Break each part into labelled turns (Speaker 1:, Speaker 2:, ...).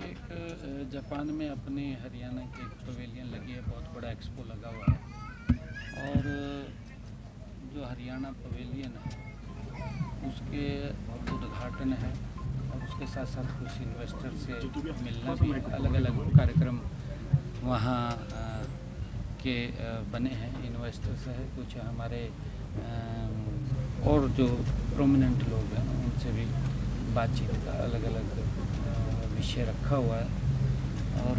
Speaker 1: एक जापान में अपने हरियाणा की एक पवेलियन लगी है, बहुत बड़ा एक्सपो लगा हुआ है। और जो हरियाणा पवेलियन है उसके उद्घाटन है और उसके साथ साथ कुछ इन्वेस्टर से मिलना भी है। अलग अलग कार्यक्रम वहाँ के बने हैं, इन्वेस्टर्स है, कुछ हमारे और जो प्रोमिनेंट लोग हैं उनसे भी बातचीत का अलग अलग विषय रखा हुआ है। और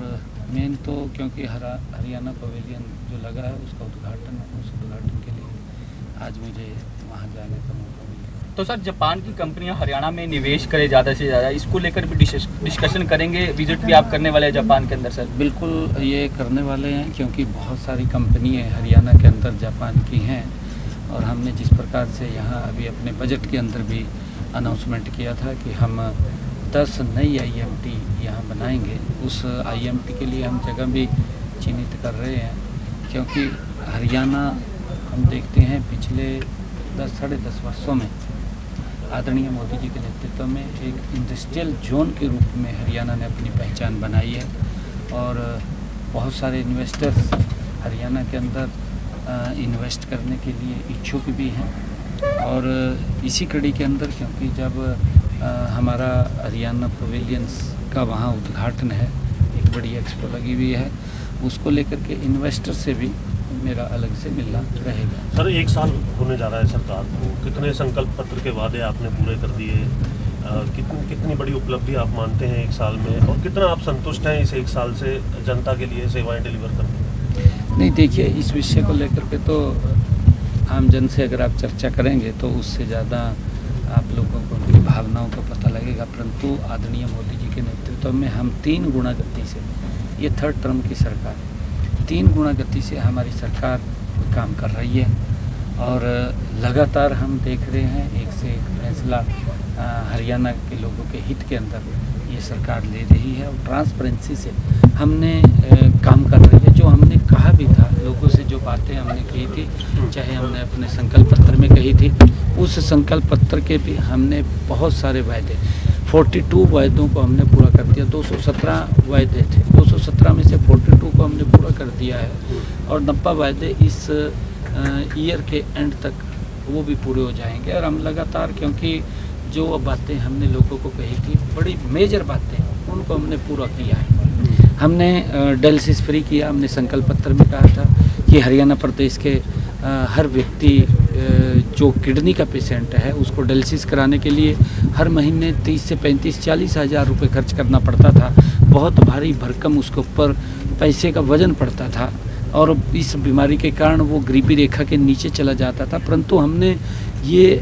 Speaker 1: मेन तो क्योंकि हरियाणा पवेलियन जो लगा है उसका उद्घाटन है, उस उद्घाटन के लिए आज मुझे वहाँ जाने का मौका मिला।
Speaker 2: तो सर, जापान की कंपनियां हरियाणा में निवेश करें ज़्यादा से ज़्यादा, इसको लेकर भी डिस्कशन करेंगे। विजिट भी आप करने वाले हैं जापान के अंदर सर?
Speaker 1: बिल्कुल ये करने वाले हैं, क्योंकि बहुत सारी कंपनियाँ हरियाणा के अंदर जापान की हैं। और हमने जिस प्रकार से यहाँ अभी अपने बजट के अंदर भी अनाउंसमेंट किया था कि हम 10 नई IMT यहाँ बनाएंगे, उस IMT के लिए हम जगह भी चिन्हित कर रहे हैं। क्योंकि हरियाणा हम देखते हैं पिछले 10 साढ़े 10 वर्षों में आदरणीय मोदी जी के नेतृत्व में एक इंडस्ट्रियल जोन के रूप में हरियाणा ने अपनी पहचान बनाई है। और बहुत सारे इन्वेस्टर्स हरियाणा के अंदर इन्वेस्ट करने के लिए इच्छुक भी हैं। और इसी कड़ी के अंदर, क्योंकि जब हमारा हरियाणा पवेलियंस का वहाँ उद्घाटन है, एक बड़ी एक्सपो लगी हुई है, उसको लेकर के इन्वेस्टर से भी मेरा अलग से मिलना रहेगा।
Speaker 3: सर, 1 साल होने जा रहा है सरकार को, कितने संकल्प पत्र के वादे आपने पूरे कर दिए? कितनी बड़ी उपलब्धि आप मानते हैं 1 साल में, और कितना आप संतुष्ट हैं इस 1 साल से जनता के लिए सेवाएं डिलीवर करने में?
Speaker 1: नहीं, देखिए, इस विषय को लेकर के तो आम जन से अगर आप चर्चा करेंगे तो उससे ज़्यादा आप लोगों को उनकी भावनाओं का पता लगेगा। परंतु आदरणीय मोदी जी के नेतृत्व में हम 3 गुना गति से, ये 3rd टर्म की सरकार है, 3 गुना गति से हमारी सरकार काम कर रही है। और लगातार हम देख रहे हैं एक से एक फैसला हरियाणा के लोगों के हित के अंदर ये सरकार ले रही है। और ट्रांसपेरेंसी से हमने काम कर रही है। जो हमने कहा भी था, लोगों से जो बातें हमने कही थी, चाहे हमने अपने संकल्प पत्र में कही थी, उस संकल्प पत्र के भी हमने बहुत सारे वायदे, 42 वायदों को हमने पूरा कर दिया। 217 वायदे थे, 217 में से 42 को हमने पूरा कर दिया है। और 90 वायदे इस ईयर के एंड तक वो भी पूरे हो जाएंगे। और हम लगातार, क्योंकि जो बातें हमने लोगों को कही थी, बड़ी मेजर बातें, उनको हमने पूरा किया है। हमने डायलिसिस फ्री किया। हमने संकल्प पत्र में कहा था कि हरियाणा प्रदेश के हर व्यक्ति जो किडनी का पेशेंट है उसको डायलिसिस कराने के लिए हर महीने 30 से 35-40 हज़ार रुपये खर्च करना पड़ता था। बहुत भारी भरकम उसके ऊपर पैसे का वजन पड़ता था और इस बीमारी के कारण वो गरीबी रेखा के नीचे चला जाता था। परंतु हमने ये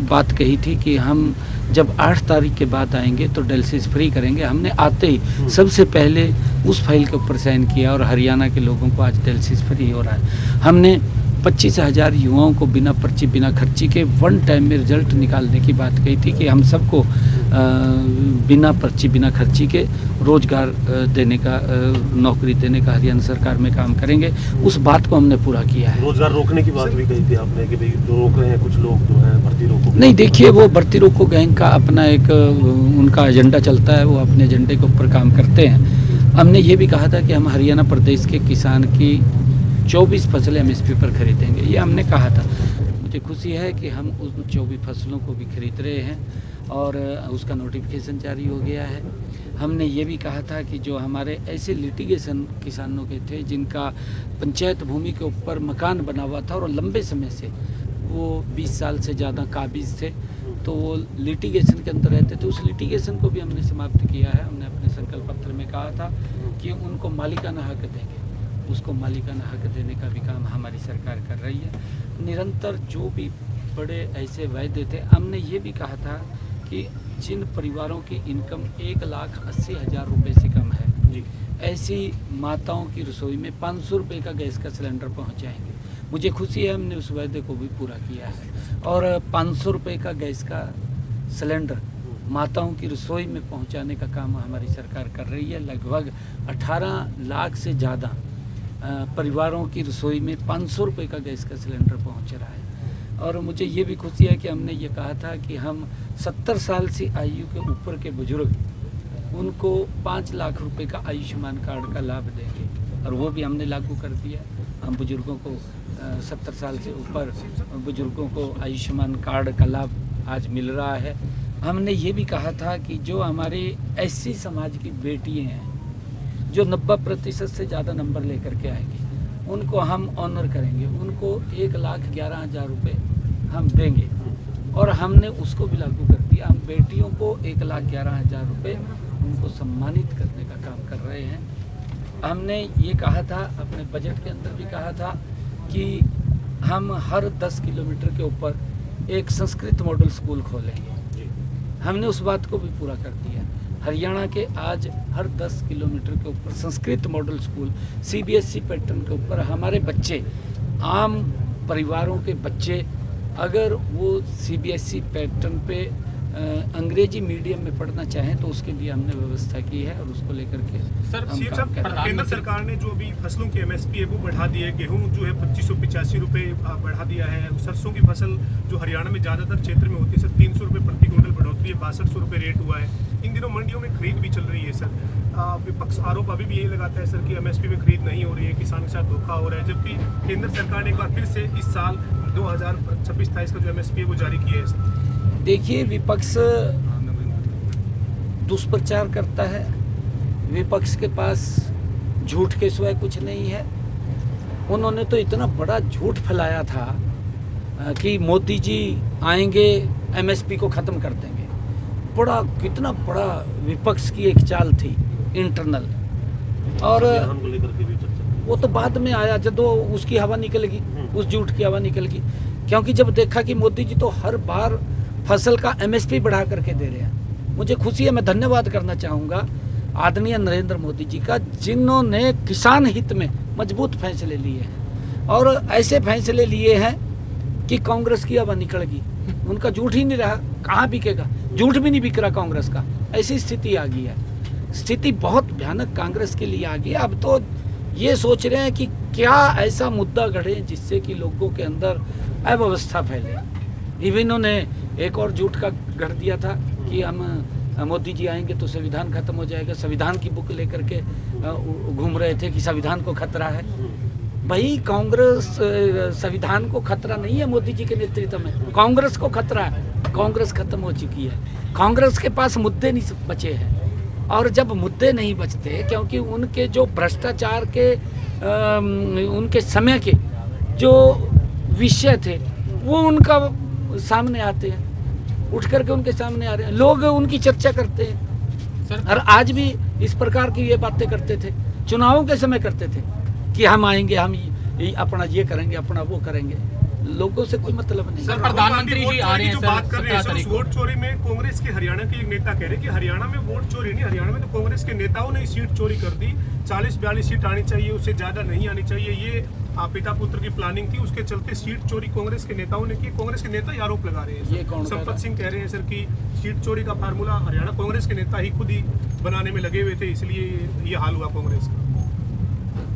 Speaker 1: बात कही थी कि हम जब 8 तारीख के बाद आएंगे तो डायलिसिस फ्री करेंगे। हमने आते ही सबसे पहले उस फाइल के ऊपर साइन किया और हरियाणा के लोगों को आज डायलिसिस फ्री हो रहा है। हमने 25,000 युवाओं को बिना पर्ची बिना खर्ची के 1 टाइम में रिजल्ट निकालने की बात कही थी कि हम सबको बिना पर्ची बिना खर्ची के रोजगार देने का, नौकरी देने का हरियाणा सरकार में काम करेंगे। उस बात को हमने पूरा किया है।
Speaker 3: रोजगार रोकने की बात भी कही थी आपने कि भाई रोक रहे हैं कुछ लोग जो हैं भर्ती रोको।
Speaker 1: नहीं, देखिए, वो भर्ती रोको गैंग का अपना एक उनका एजेंडा चलता है, वो अपने एजेंडे के ऊपर काम करते हैं। हमने ये भी कहा था कि हम हरियाणा प्रदेश के किसान की 24 फसलें MSP पर खरीदेंगे, ये हमने कहा था। मुझे खुशी है कि हम उन 24 फसलों को भी खरीद रहे हैं और उसका नोटिफिकेशन जारी हो गया है। हमने ये भी कहा था कि जो हमारे ऐसे लिटिगेशन किसानों के थे जिनका पंचायत भूमि के ऊपर मकान बना हुआ था और लंबे समय से वो 20 साल से ज़्यादा काबिज थे, तो वो लिटिगेशन के अंदर रहते थे, उस लिटिगेशन को भी हमने समाप्त किया है। हमने अपने संकल्प पत्र में कहा था कि उनको मालिकाना हक देंगे, उसको मालिकाना हक देने का भी काम हमारी सरकार कर रही है। निरंतर जो भी बड़े ऐसे वायदे थे, हमने ये भी कहा था कि जिन परिवारों की इनकम 1,80,000 रुपये से कम है, ऐसी माताओं की रसोई में 500 रुपये का गैस का सिलेंडर पहुंचाएंगे। मुझे खुशी है हमने उस वायदे को भी पूरा किया है। और 500 रुपये का गैस का सिलेंडर माताओं की रसोई में पहुंचाने का काम हमारी सरकार कर रही है। लगभग 18 लाख से ज़्यादा परिवारों की रसोई में 500 रुपये का गैस का सिलेंडर पहुंच रहा है। और मुझे ये भी खुशी है कि हमने ये कहा था कि हम 70 साल से आयु के ऊपर के बुजुर्ग उनको 5 लाख रुपए का आयुष्मान कार्ड का लाभ देंगे, और वो भी हमने लागू कर दिया। हम बुजुर्गों को 70 साल से ऊपर बुजुर्गों को आयुष्मान कार्ड का लाभ आज मिल रहा है। हमने ये भी कहा था कि जो हमारे एससी समाज की बेटियां हैं जो 90% से ज़्यादा नंबर लेकर के आएंगी, उनको हम ऑनर करेंगे, उनको 1,11,000 रुपये हम देंगे, और हमने उसको भी लागू कर दिया। हम बेटियों को 1,11,000 रुपये उनको सम्मानित करने का काम कर रहे हैं। हमने ये कहा था, अपने बजट के अंदर भी कहा था कि हम हर 10 किलोमीटर के ऊपर एक संस्कृत मॉडल स्कूल खोलेंगे। हमने उस बात को भी पूरा कर दिया। हरियाणा के आज हर 10 किलोमीटर के ऊपर Sanskrit model school CBSE pattern के ऊपर हमारे बच्चे, आम परिवारों के बच्चे, अगर वो CBSE पैटर्न पे अंग्रेजी मीडियम में पढ़ना चाहें तो उसके लिए हमने व्यवस्था की है, और उसको लेकर के
Speaker 4: सर
Speaker 1: हम काम कर रहे हैं।
Speaker 4: केंद्र सरकार ने जो अभी फसलों की MSP है वो बढ़ा दी है। गेहूं जो है 2585 रुपये बढ़ा दिया है। सरसों की फसल जो हरियाणा में ज़्यादातर क्षेत्र में होती है सर 300 रुपये प्रति क्विंटल बढ़ोतरी है, 6200 रुपये रेट हुआ है। इन दिनों मंडियों में खरीद भी चल रही है सर। विपक्ष आरोप अभी भी यही लगाता है सर कि MSP में खरीद नहीं हो रही है, किसान के साथ धोखा हो रहा है, जबकि केंद्र सरकार ने एक बार फिर से इस साल 2026-27 का जो MSP है वो जारी किया है सर।
Speaker 1: देखिए, विपक्ष दुष्प्रचार करता है। विपक्ष के पास झूठ के सिवाय कुछ नहीं है। उन्होंने तो इतना बड़ा झूठ फैलाया था कि मोदी जी आएंगे MSP को ख़त्म कर देंगे। कितना बड़ा विपक्ष की एक चाल थी इंटरनल, और
Speaker 3: संविधान को लेकर के भी चर्चा।
Speaker 1: वो तो बाद में आया जब उसकी हवा निकलेगी, उस झूठ की हवा निकलेगी। क्योंकि जब देखा कि मोदी जी तो हर बार फसल का MSP बढ़ा करके दे रहे हैं। मुझे खुशी है, मैं धन्यवाद करना चाहूँगा आदरणीय नरेंद्र मोदी जी का, जिन्होंने किसान हित में मजबूत फैसले लिए हैं, और ऐसे फैसले लिए हैं कि कांग्रेस की हवा निकल गई। उनका झूठ ही नहीं रहा, कहाँ बिकेगा, झूठ भी नहीं बिक रहा कांग्रेस का। ऐसी स्थिति आ गई है। स्थिति बहुत भयानक कांग्रेस के लिए आ गई है। अब तो ये सोच रहे हैं कि क्या ऐसा मुद्दा गढ़े जिससे कि लोगों के अंदर अव्यवस्था फैले। इन्होंने एक और झूठ का गढ़ दिया था कि हम मोदी जी आएंगे तो संविधान खत्म हो जाएगा। संविधान की बुक लेकर के घूम रहे थे कि संविधान को खतरा है। भाई, कांग्रेस संविधान को खतरा नहीं है मोदी जी के नेतृत्व में, कांग्रेस को खतरा है। कांग्रेस खत्म हो चुकी है। कांग्रेस के पास मुद्दे नहीं बचे हैं, और जब मुद्दे नहीं बचते, क्योंकि उनके जो भ्रष्टाचार के उनके समय के जो विषय थे वो उनका सामने आते हैं, उठ करके उनके सामने आ रहे हैं, लोग उनकी चर्चा करते हैं सर। और आज भी इस प्रकार की ये बातें करते थे, चुनावों के समय करते थे कि हम आएंगे, हम अपना ये करेंगे, अपना वो करेंगे। लोगों से कोई मतलब नहीं।
Speaker 4: सर, प्रधानमंत्री जी आ रहे हैं, जो बात कर रहे हैं सर वोट चोरी में, कांग्रेस के हरियाणा के एक नेता कह रहे हैं कि हरियाणा में वोट चोरी नहीं, हरियाणा में तो कांग्रेस के नेताओं ने सीट चोरी कर दी। 40-42 सीट आनी चाहिए, उससे ज्यादा नहीं आनी चाहिए। ये पिता पुत्र की प्लानिंग थी, उसके चलते सीट चोरी कांग्रेस के नेताओं ने की। कांग्रेस के नेता ही आरोप लगा रहे हैं।
Speaker 1: ये कौन?
Speaker 4: संपत सिंह कह रहे हैं सर कि सीट चोरी का फार्मूला हरियाणा कांग्रेस के नेता ही खुद ही बनाने में लगे हुए थे, इसलिए ये हाल हुआ कांग्रेस का।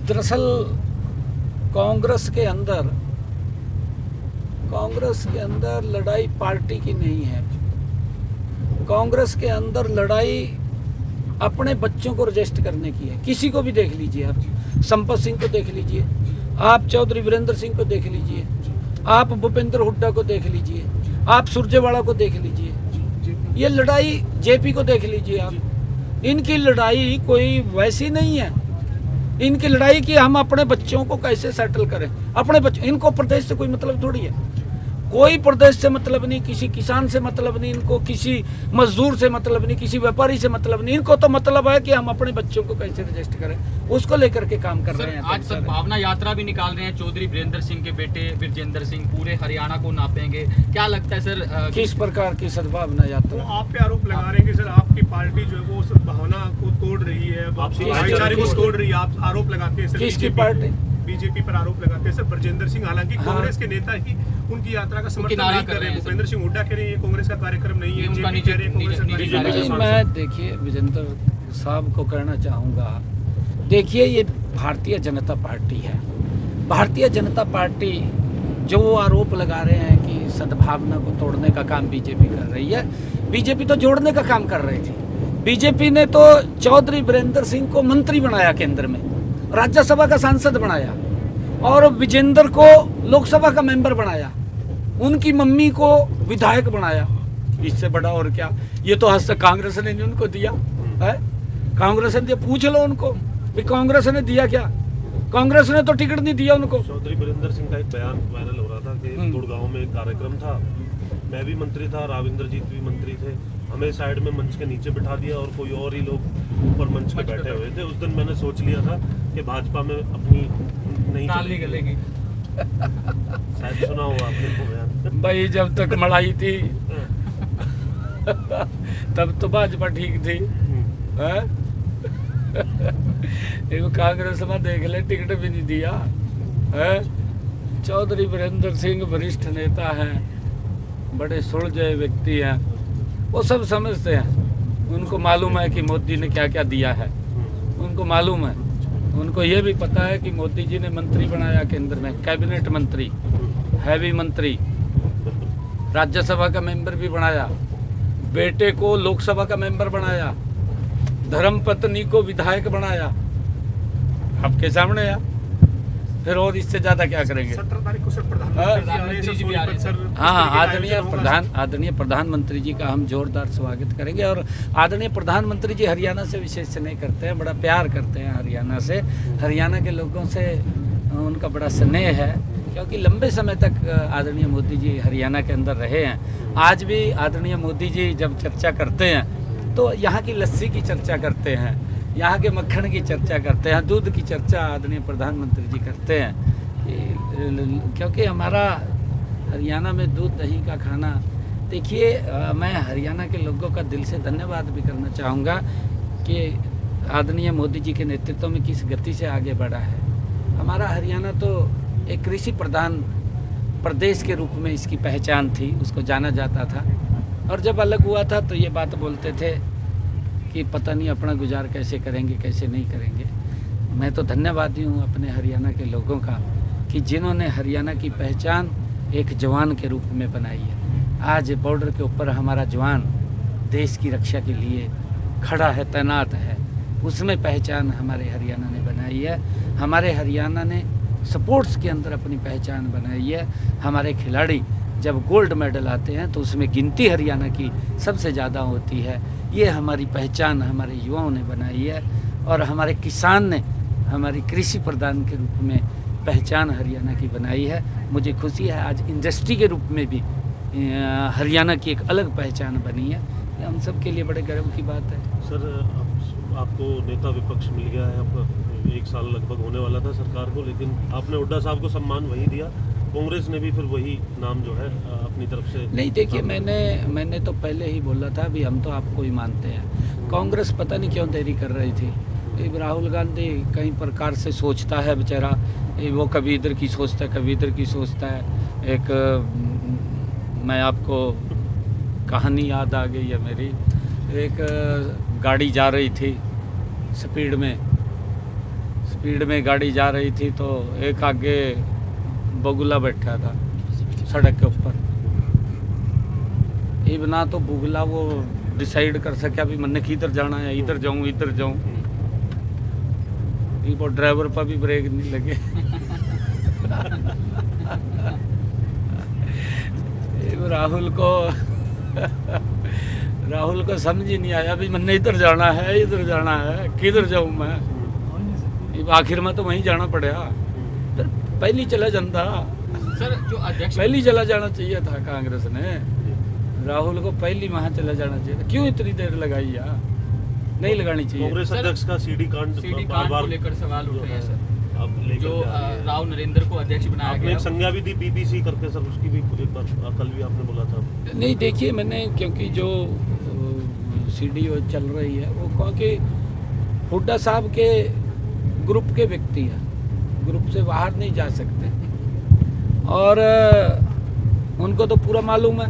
Speaker 1: दरअसल कांग्रेस के अंदर लड़ाई पार्टी की नहीं है। कांग्रेस के अंदर लड़ाई अपने बच्चों को रजिस्ट करने की है। किसी को भी देख लीजिए, आप संपत सिंह को देख लीजिए, आप चौधरी वीरेंद्र सिंह को देख लीजिए, आप भूपेंद्र हुड्डा को देख लीजिए, आप सुरजेवाला को देख लीजिए, ये लड़ाई JP को देख लीजिए आप। इनकी लड़ाई कोई वैसी नहीं है। इनकी लड़ाई कि हम अपने बच्चों को कैसे सेटल करें। अपने बच्चों, इनको प्रदेश से कोई मतलब थोड़ी है। कोई प्रदेश से मतलब नहीं, किसी किसान से मतलब नहीं, इनको किसी मजदूर से मतलब नहीं, किसी व्यापारी से मतलब नहीं। इनको तो मतलब है कि हम अपने बच्चों को कैसे रजिस्ट करें, उसको लेकर के काम कर रहे हैं।
Speaker 2: आज सद्भावना यात्रा भी निकाल रहे हैं चौधरी वीरेंद्र सिंह के बेटे विजेंद्र सिंह, पूरे हरियाणा को नापेंगे। क्या लगता है सर,
Speaker 1: किस प्रकार की सद्भावना यात्रा?
Speaker 4: आप पे आरोप लगा रहे हैं कि सर आपकी पार्टी जो है वो सद्भावना को तोड़ रही है, भाईचारे को तोड़ रही है। आप आरोप लगाते हैं सर
Speaker 1: किसकी पार्टी?
Speaker 4: बीजेपी पर आरोप लगाते हैं सर ब्रजेंद्र सिंह। हालांकि कांग्रेस के नेता ही उनकी यात्रा का समर्थन नहीं कर रहे हैं। भूपेंद्र सिंह हुड्डा कह रहे हैं ये कांग्रेस का कार्यक्रम नहीं है, जेपी कह रहे हैं कांग्रेस का कार्यक्रम।
Speaker 1: मैं देखिए विजेंद्र साहब को कहना चाहूँगा, देखिए ये भारतीय जनता पार्टी है। भारतीय जनता पार्टी जो आरोप लगा रहे हैं कि सद्भावना को तोड़ने का काम बीजेपी कर रही है, बीजेपी तो जोड़ने का काम कर रही थी। बीजेपी ने तो चौधरी वीरेंद्र सिंह को मंत्री बनाया केंद्र में, राज्यसभा का सांसद बनाया, और विजेंद्र को लोकसभा का मेंबर बनाया, उनकी मम्मी को विधायक बनाया। इससे बड़ा और क्या? ये तो आज तक कांग्रेस ने नहीं उनको दिया है। कांग्रेस ने दिया, पूछ लो उनको भी कांग्रेस ने दिया क्या? कांग्रेस ने तो टिकट नहीं दिया उनको।
Speaker 3: चौधरी वीरेंद्र सिंह का एक बयान वायरल हो रहा था कि गुड़गांव में एक कार्यक्रम था, मैं भी मंत्री था, राविंद्रजीत भी मंत्री थे, हमें साइड में मंच के नीचे बिठा दिया और कोई और ही लोग ऊपर मंच पे बैठे हुए थे। उस दिन मैंने सोच लिया था कि भाजपा में अपनी नहीं चलेगी। शायद सुना होगा आपने वो बयान।
Speaker 1: भाई जब तक मड़ाई थी तब तो भाजपा ठीक थी है? कांग्रेस में देख ले, टिकट भी नहीं दिया है। चौधरी वीरेंद्र सिंह वरिष्ठ नेता हैं, बड़े सुलझे व्यक्ति हैं, वो सब समझते हैं। उनको मालूम है कि मोदी ने क्या क्या दिया है, उनको मालूम है। उनको ये भी पता है कि मोदी जी ने मंत्री बनाया केंद्र में, कैबिनेट मंत्री, हैवी मंत्री, राज्यसभा का मेंबर भी बनाया, बेटे को लोकसभा का मेंबर बनाया, धर्मपत्नी को विधायक बनाया। आपके सामने है, फिर और इससे ज्यादा क्या करेंगे?
Speaker 4: 17 तारीख को सर प्रधानमंत्री जी भी आ रहे हैं सर।
Speaker 1: हाँ, आदरणीय प्रधानमंत्री जी का हम जोरदार स्वागत करेंगे। और आदरणीय प्रधानमंत्री जी हरियाणा से विशेष से नहीं करते हैं, बड़ा प्यार करते हैं हरियाणा से। हरियाणा के लोगों से उनका बड़ा स्नेह है, क्योंकि लंबे समय तक आदरणीय मोदी जी हरियाणा के अंदर रहे हैं। आज भी आदरणीय मोदी जी जब चर्चा करते हैं तो यहाँ की लस्सी की चर्चा करते हैं, यहाँ के मक्खन की चर्चा करते हैं, दूध की चर्चा आदरणीय प्रधानमंत्री जी करते हैं। क्योंकि हमारा हरियाणा में दूध दही का खाना, देखिए मैं हरियाणा के लोगों का दिल से धन्यवाद भी करना चाहूँगा कि आदरणीय मोदी जी के नेतृत्व में किस गति से आगे बढ़ा है। हमारा हरियाणा तो एक कृषि प्रधान प्रदेश के रूप में इसकी पहचान थी, उसको जाना जाता था। और जब अलग हुआ था तो ये बात बोलते थे कि पता नहीं अपना गुजार कैसे करेंगे, कैसे नहीं करेंगे। मैं तो धन्यवादी हूँ अपने हरियाणा के लोगों का कि जिन्होंने हरियाणा की पहचान एक जवान के रूप में बनाई है। आज बॉर्डर के ऊपर हमारा जवान देश की रक्षा के लिए खड़ा है, तैनात है, उसमें पहचान हमारे हरियाणा ने बनाई है। हमारे हरियाणा ने स्पोर्ट्स के अंदर अपनी पहचान बनाई है। हमारे खिलाड़ी जब गोल्ड मेडल आते हैं तो उसमें गिनती हरियाणा की सबसे ज़्यादा होती है। ये हमारी पहचान हमारे युवाओं ने बनाई है। और हमारे किसान ने हमारी कृषि प्रधान के रूप में पहचान हरियाणा की बनाई है। मुझे खुशी है आज इंडस्ट्री के रूप में भी हरियाणा की एक अलग पहचान बनी है। ये हम सब के लिए बड़े गर्व की बात है।
Speaker 3: सर आपको नेता विपक्ष मिल गया है, आपका 1 साल लगभग होने वाला था सरकार को, लेकिन आपने हुड्डा साहब को सम्मान वही दिया, कांग्रेस ने भी फिर वही नाम जो है अपनी तरफ से
Speaker 1: नहीं। देखिए मैंने तो पहले ही बोला था भी हम तो आपको ही मानते हैं। कांग्रेस पता नहीं क्यों देरी कर रही थी। राहुल गांधी कई प्रकार से सोचता है बेचारा, वो कभी इधर की सोचता है, कभी इधर की सोचता है। एक मैं आपको कहानी याद आ गई है मेरी। एक गाड़ी जा रही थी स्पीड में गाड़ी जा रही थी तो एक आगे बगुला बैठा था सड़क के ऊपर। अब ना तो बुगला वो डिसाइड कर सका भी मैंने किधर जाना है, इधर जाऊं। वो ड्राइवर पर भी ब्रेक नहीं लगे। राहुल को समझ ही नहीं आया भी मैंने इधर जाना है, किधर जाऊं मैं। आखिर में तो वहीं जाना पड़ा। तो पहली चला जाता
Speaker 2: सर, जो अध्यक्ष
Speaker 1: पहली चला जाना चाहिए था कांग्रेस ने। राहुल को पहली वहाँ चला जाना चाहिए था। क्यों इतनी देर लगाई यार? नहीं लगानी चाहिए।
Speaker 3: कांग्रेस अध्यक्ष का सीडी कांड
Speaker 2: को लेकर सवाल उठ रहे हैं सर,
Speaker 3: अब
Speaker 2: जो राव नरेंद्र को अध्यक्ष बनाया गया।
Speaker 3: एक संज्ञा भी दी बीबीसी करके सर, उसकी भी एक बार कल भी आपने बोला था।
Speaker 1: नहीं देखिए मैंने, क्योंकि जो सीडी चल रही है वो क्योंकि हुड्डा साहब के ग्रुप के व्यक्ति हैं, ग्रुप से बाहर नहीं जा सकते। और उनको तो पूरा मालूम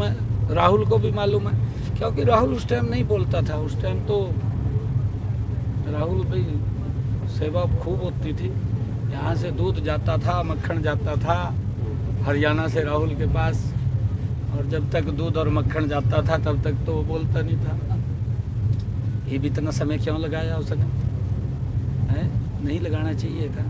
Speaker 1: है, राहुल को भी मालूम है। क्योंकि राहुल उस टाइम नहीं बोलता था, उस टाइम तो राहुल भाई सेवा खूब होती थी। यहाँ से दूध जाता था, मक्खन जाता था हरियाणा से राहुल के पास। और जब तक दूध और मक्खन जाता था तब तक तो वो बोलता नहीं था। ये भी इतना समय क्यों लगाया उसने? है नहीं लगाना चाहिए था।